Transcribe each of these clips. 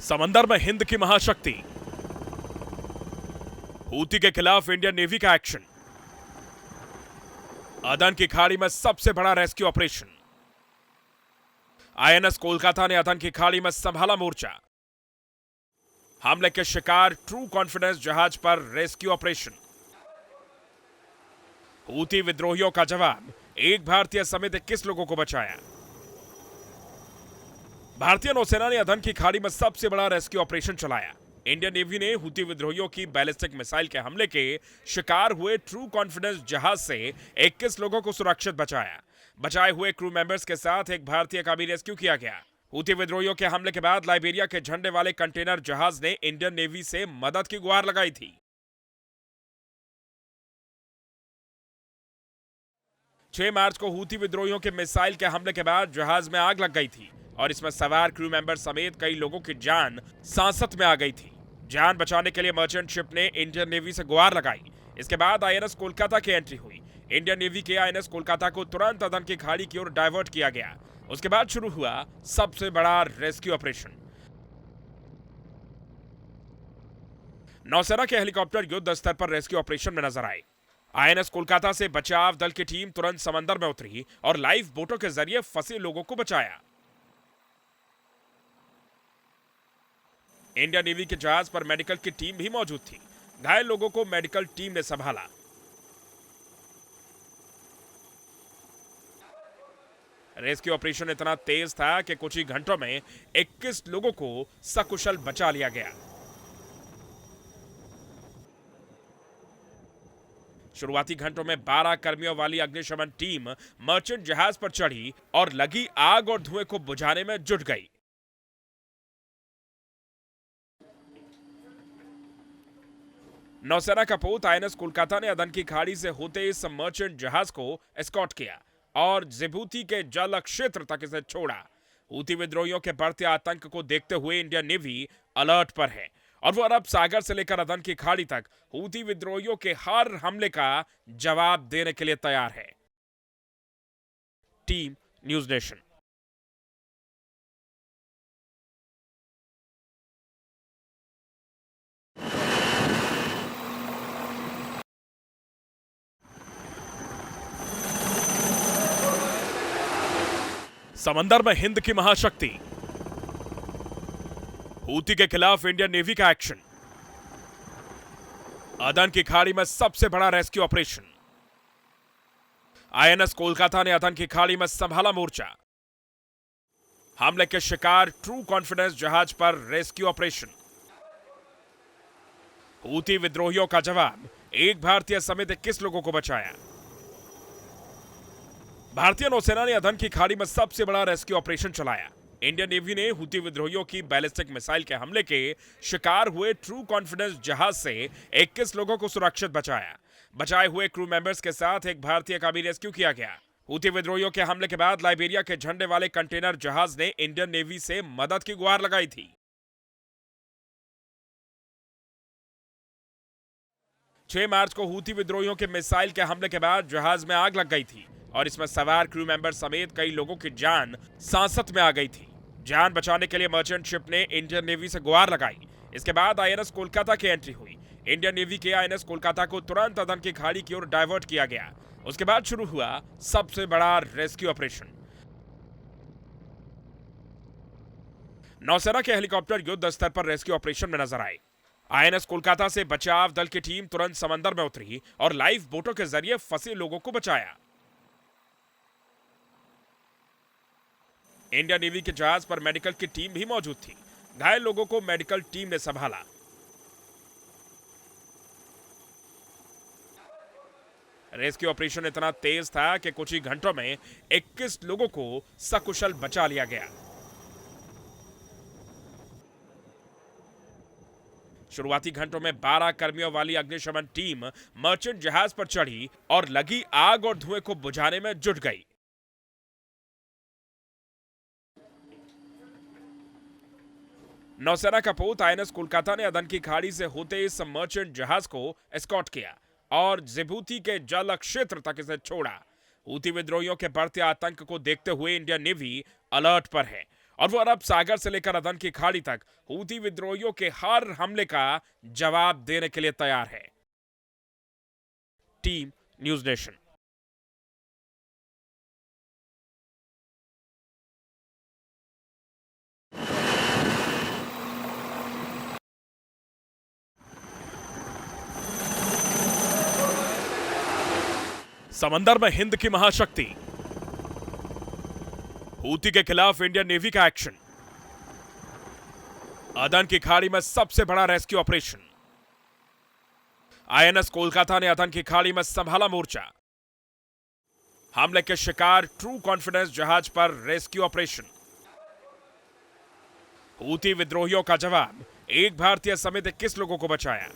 समंदर में हिंद की महाशक्ति, हूती के खिलाफ इंडियन नेवी का एक्शन, अदन की खाड़ी में सबसे बड़ा रेस्क्यू ऑपरेशन, आईएनएस कोलकाता ने अदन की खाड़ी में संभाला मोर्चा, हमले के शिकार ट्रू कॉन्फिडेंस जहाज पर रेस्क्यू ऑपरेशन, हूती विद्रोहियों का जवाब, एक भारतीय समेत 21 लोगों को बचाया। भारतीय नौसेना ने अदन की खाड़ी में सबसे बड़ा रेस्क्यू ऑपरेशन चलाया। इंडियन नेवी ने हूती विद्रोहियों की बैलिस्टिक मिसाइल के हमले के शिकार हुए ट्रू कॉन्फिडेंस जहाज से 21 लोगों को सुरक्षित बचाया। बचाए हुए क्रू मेंबर्स के साथ एक भारतीय का भी रेस्क्यू किया गया। हूती विद्रोहियों के हमले के बाद लाइबेरिया के झंडे वाले कंटेनर जहाज ने इंडियन नेवी से मदद की गुहार लगाई थी। 6 मार्च को हूती विद्रोहियों के मिसाइल के हमले के बाद जहाज में आग लग गई थी और इसमें सवार क्रू मेंबर समेत कई लोगों की जान सांसत में आ गई थी। जान बचाने के लिए मर्चेंट शिप ने इंडियन नेवी से गुहार लगाई। इसके बाद आईएनएस कोलकाता की एंट्री हुई। इंडियन नेवी के आईएनएस कोलकाता को तुरंत अदन की खाड़ी की ओर डाइवर्ट किया गया। उसके बाद शुरू हुआ सबसे बड़ा रेस्क्यू ऑपरेशन। नौसेना के हेलीकॉप्टर युद्ध स्तर पर रेस्क्यू ऑपरेशन में नजर आए। आईएनएस कोलकाता से बचाव दल की टीम तुरंत समंदर में उतरी और लाइफ बोटों के जरिए फंसे लोगों को बचाया। इंडियन नेवी के जहाज पर मेडिकल की टीम भी मौजूद थी। घायल लोगों को मेडिकल टीम ने संभाला। रेस्क्यू ऑपरेशन इतना तेज था कि कुछ ही घंटों में 21 लोगों को सकुशल बचा लिया गया। शुरुआती घंटों में 12 कर्मियों वाली अग्निशमन टीम मर्चेंट जहाज पर चढ़ी और लगी आग और धुएं को बुझाने में जुट गई। नौसेना का पोत आईएनएस कोलकाता ने अदन की खाड़ी से होते इस मर्चेंट जहाज को एस्कॉर्ट किया और जिबूती के जल क्षेत्र तक इसे छोड़ा। हूती विद्रोहियों के बढ़ते आतंक को देखते हुए इंडियन नेवी अलर्ट पर है और वो अरब सागर से लेकर अदन की खाड़ी तक हूती विद्रोहियों के हर हमले का जवाब देने के लिए तैयार है। Team news nation. समंदर में हिंद की महाशक्ति, हूती के खिलाफ इंडियन नेवी का एक्शन, अदन की खाड़ी में सबसे बड़ा रेस्क्यू ऑपरेशन, आईएनएस कोलकाता ने अदन की खाड़ी में संभाला मोर्चा, हमले के शिकार ट्रू कॉन्फिडेंस जहाज पर रेस्क्यू ऑपरेशन, हूती विद्रोहियों का जवाब, एक भारतीय समेत 21 लोगों को बचाया। भारतीय नौसेना ने अदन की खाड़ी में सबसे बड़ा रेस्क्यू ऑपरेशन चलाया। इंडियन नेवी ने हूती विद्रोहियों की बैलिस्टिक मिसाइल के हमले के शिकार हुए ट्रू कॉन्फिडेंस जहाज से 21 लोगों को सुरक्षित बचाया। बचाए हुए क्रू मेंबर्स के साथ एक भारतीय का भी रेस्क्यू किया गया। हूती विद्रोहियों के हमले के बाद लाइबेरिया के झंडे वाले कंटेनर जहाज ने इंडियन नेवी से मदद की गुहार लगाई थी। 6 मार्च को हूती विद्रोहियों के मिसाइल के हमले के बाद जहाज में आग लग गई थी और इसमें सवार क्रू मेंबर समेत कई लोगों की जान सांसत में आ गई थी। जान बचाने के लिए मर्चेंट शिप ने इंडियन नेवी से गुहार लगाई। इसके बाद आईएनएस कोलकाता की एंट्री हुई। इंडियन नेवी के आईएनएस कोलकाता को तुरंत अदन की खाड़ी की ओर डाइवर्ट किया गया। उसके बाद शुरू हुआ सबसे बड़ा रेस्क्यू ऑपरेशन। नौसेना के हेलीकॉप्टर युद्ध स्तर पर रेस्क्यू ऑपरेशन में नजर आए। आईएनएस कोलकाता से बचाव दल की टीम तुरंत समंदर में उतरी और लाइफ बोटों के जरिए फंसे लोगों को बचाया। इंडियन नेवी के जहाज पर मेडिकल की टीम भी मौजूद थी। घायल लोगों को मेडिकल टीम ने संभाला। रेस्क्यू ऑपरेशन इतना तेज था कि कुछ ही घंटों में 21 लोगों को सकुशल बचा लिया गया। शुरुआती घंटों में 12 कर्मियों वाली अग्निशमन टीम मर्चेंट जहाज पर चढ़ी और लगी आग और धुएं को बुझाने में जुट गई। नौसेना का पोत आईएनएस कोलकाता ने अदन की खाड़ी से होते इस मर्चेंट जहाज को एस्कॉर्ट किया और जिबूती के जल क्षेत्र तक इसे छोड़ा। हूती विद्रोहियों के बढ़ते आतंक को देखते हुए इंडियन नेवी अलर्ट पर है और वो अरब सागर से लेकर अदन की खाड़ी तक हूती विद्रोहियों के हर हमले का जवाब देने के लिए तैयार है। Team news nation. समंदर में हिंद की महाशक्ति, हूती के खिलाफ इंडियन नेवी का एक्शन, अदन की खाड़ी में सबसे बड़ा रेस्क्यू ऑपरेशन, आईएनएस कोलकाता ने अदन की खाड़ी में संभाला मोर्चा, हमले के शिकार ट्रू कॉन्फिडेंस जहाज पर रेस्क्यू ऑपरेशन, हूती विद्रोहियों का जवाब, एक भारतीय समेत 21 लोगों को बचाया।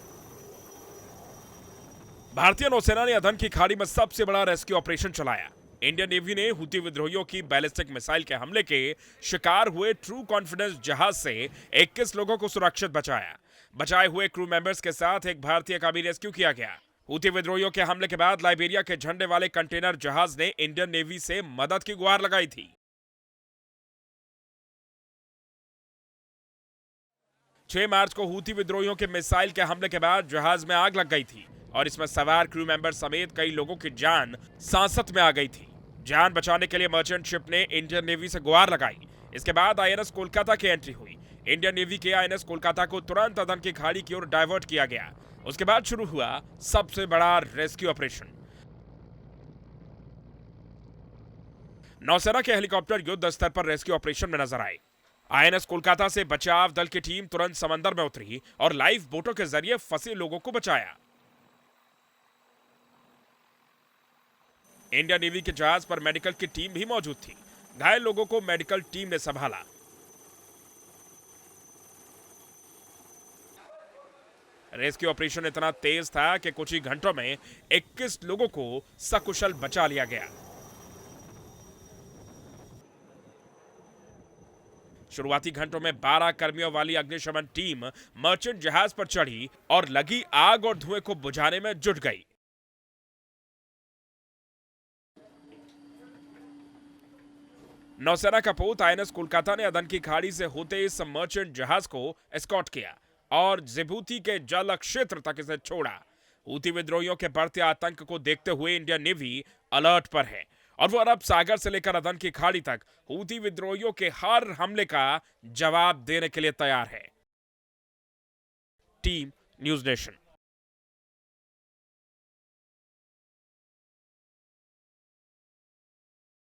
भारतीय नौसेना ने अदन की खाड़ी में सबसे बड़ा रेस्क्यू ऑपरेशन चलाया। इंडियन नेवी ने हूती विद्रोहियों की बैलिस्टिक मिसाइल के हमले के शिकार हुए ट्रू कॉन्फिडेंस जहाज से 21 लोगों को सुरक्षित बचाया। बचाए हुए क्रू मेंबर्स के साथ एक भारतीय का भी रेस्क्यू किया गया। हूती विद्रोहियों के हमले के बाद लाइबेरिया के झंडे वाले कंटेनर जहाज ने इंडियन नेवी से मदद की गुहार लगाई थी। 6 मार्च को हूती विद्रोहियों के मिसाइल के हमले के बाद जहाज में आग लग गई थी और इसमें सवार क्रू मेंबर समेत कई लोगों की जान सांसत में आ गई थी। जान बचाने के लिए मर्चेंट शिप ने इंडियन नेवी से गुहार लगाई। इसके बाद आईएनएस कोलकाता की एंट्री हुई। इंडियन नेवी के आईएनएस कोलकाता को तुरंत अदन की खाड़ी की ओर डाइवर्ट किया गया। उसके बाद शुरू हुआ सबसे बड़ा रेस्क्यू ऑपरेशन। नौसेना के हेलीकॉप्टर युद्ध स्तर पर रेस्क्यू ऑपरेशन में नजर आए। आईएनएस कोलकाता से बचाव दल की टीम तुरंत समंदर में उतरी और लाइफ बोटों के जरिए फंसे लोगों को बचाया। इंडियन नेवी के जहाज पर मेडिकल की टीम भी मौजूद थी। घायल लोगों को मेडिकल टीम ने संभाला। रेस्क्यू ऑपरेशन इतना तेज था कि कुछ ही घंटों में 21 लोगों को सकुशल बचा लिया गया। शुरुआती घंटों में 12 कर्मियों वाली अग्निशमन टीम मर्चेंट जहाज पर चढ़ी और लगी आग और धुएं को बुझाने में जुट गई। नौसेना का पोत आईएनएस कोलकाता ने अदन की खाड़ी से होते इस मर्चेंट जहाज को एस्कॉर्ट किया और जिबूती के जल क्षेत्र तक इसे छोड़ा। हूती विद्रोहियों के बढ़ते आतंक को देखते हुए इंडियन नेवी अलर्ट पर है और वो अरब सागर से लेकर अदन की खाड़ी तक हूती विद्रोहियों के हर हमले का जवाब देने के लिए तैयार है। Team news nation.